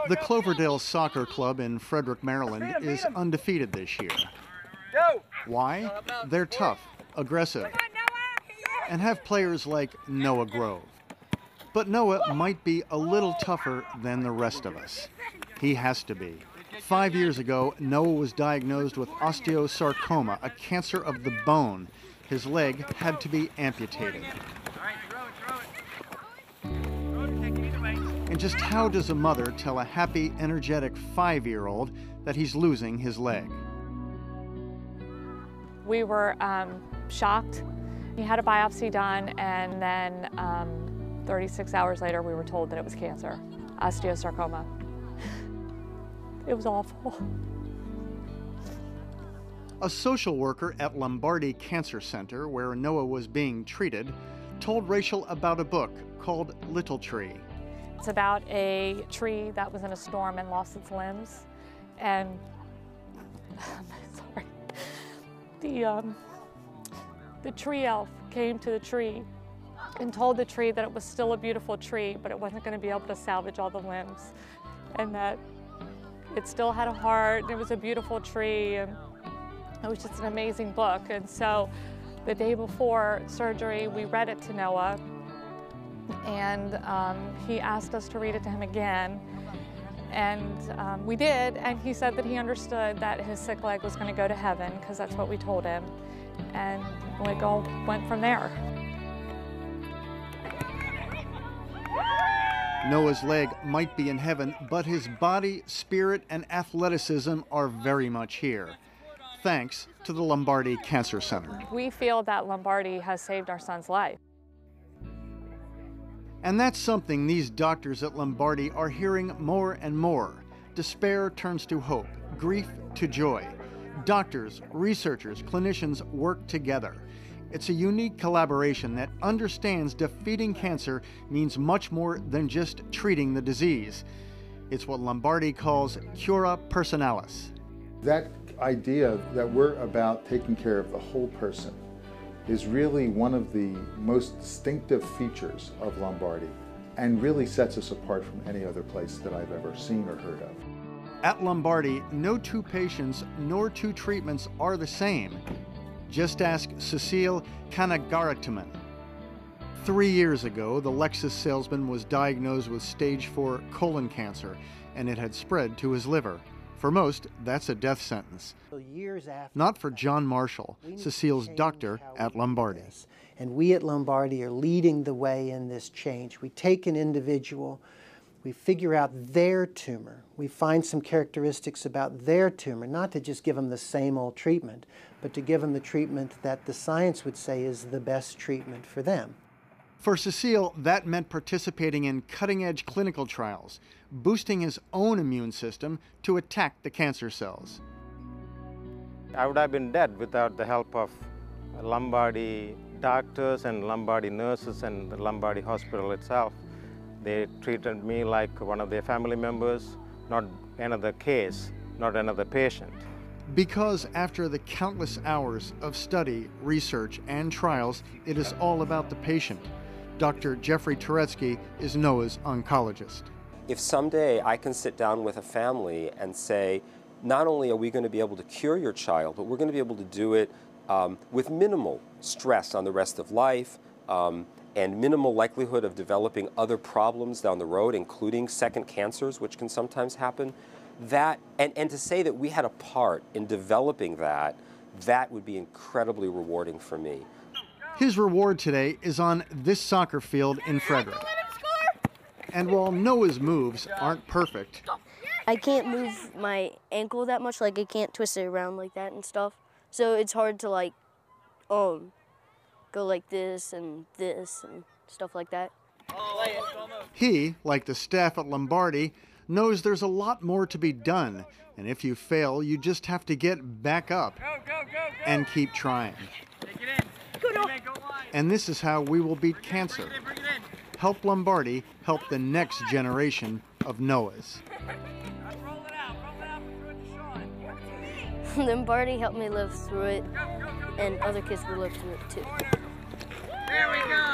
The Cloverdale Soccer Club in Frederick, Maryland is undefeated this year. Why? They're tough, aggressive, and have players like Noah Grove. But Noah might be a little tougher than the rest of us. He has to be. 5 years ago, Noah was diagnosed with osteosarcoma, a cancer of the bone. His leg had to be amputated. And just how does a mother tell a happy, energetic 5-year-old that he's losing his leg? We were shocked. He had a biopsy done, and then 36 hours later, we were told that it was cancer, osteosarcoma. It was awful. A social worker at Lombardi Cancer Center, where Noah was being treated, told Rachel about a book called Little Tree. It's about a tree that was in a storm and lost its limbs, and sorry, the tree elf came to the tree and told the tree that it was still a beautiful tree, but it wasn't going to be able to salvage all the limbs, and that it still had a heart, and it was a beautiful tree, and it was just an amazing book. And so the day before surgery, we read it to Noah, and he asked us to read it to him again, and we did, and he said that he understood that his sick leg was going to go to heaven, because that's what we told him, and it all went from there. Noah's leg might be in heaven, but his body, spirit, and athleticism are very much here, thanks to the Lombardi Cancer Center. We feel that Lombardi has saved our son's life. And that's something these doctors at Lombardi are hearing more and more. Despair turns to hope, grief to joy. Doctors, researchers, clinicians work together. It's a unique collaboration that understands defeating cancer means much more than just treating the disease. It's what Lombardi calls cura personalis. That idea that we're about taking care of the whole person is really one of the most distinctive features of Lombardi, and really sets us apart from any other place that I've ever seen or heard of. At Lombardi, no two patients nor two treatments are the same. Just ask Cecile Kanagaratman. 3 years ago, the Lexus salesman was diagnosed with stage 4 colon cancer, and it had spread to his liver. For most, that's a death sentence. Not for John Marshall, Cecile's doctor at Lombardi. And we at Lombardi are leading the way in this change. We take an individual, we figure out their tumor, we find some characteristics about their tumor, not to just give them the same old treatment, but to give them the treatment that the science would say is the best treatment for them. For Cecile, that meant participating in cutting-edge clinical trials, boosting his own immune system to attack the cancer cells. I would have been dead without the help of Lombardi doctors and Lombardi nurses and the Lombardi hospital itself. They treated me like one of their family members, not another case, not another patient. Because after the countless hours of study, research, and trials, it is all about the patient. Dr. Jeffrey Turetsky is Noah's oncologist. If someday I can sit down with a family and say, not only are we going to be able to cure your child, but we're going to be able to do it with minimal stress on the rest of life, and minimal likelihood of developing other problems down the road, including second cancers, which can sometimes happen, and to say that we had a part in developing that would be incredibly rewarding for me. His reward today is on this soccer field in Frederick. And while Noah's moves aren't perfect, I can't move my ankle that much, like I can't twist it around like that and stuff. So it's hard to like go like this and stuff like that. He, like the staff at Lombardi, knows there's a lot more to be done, and if you fail, you just have to get back up and keep trying. And this is how we will beat cancer. Help Lombardi help the next generation of Noahs. Lombardi helped me live through it, and other kids will live through it too. There we go!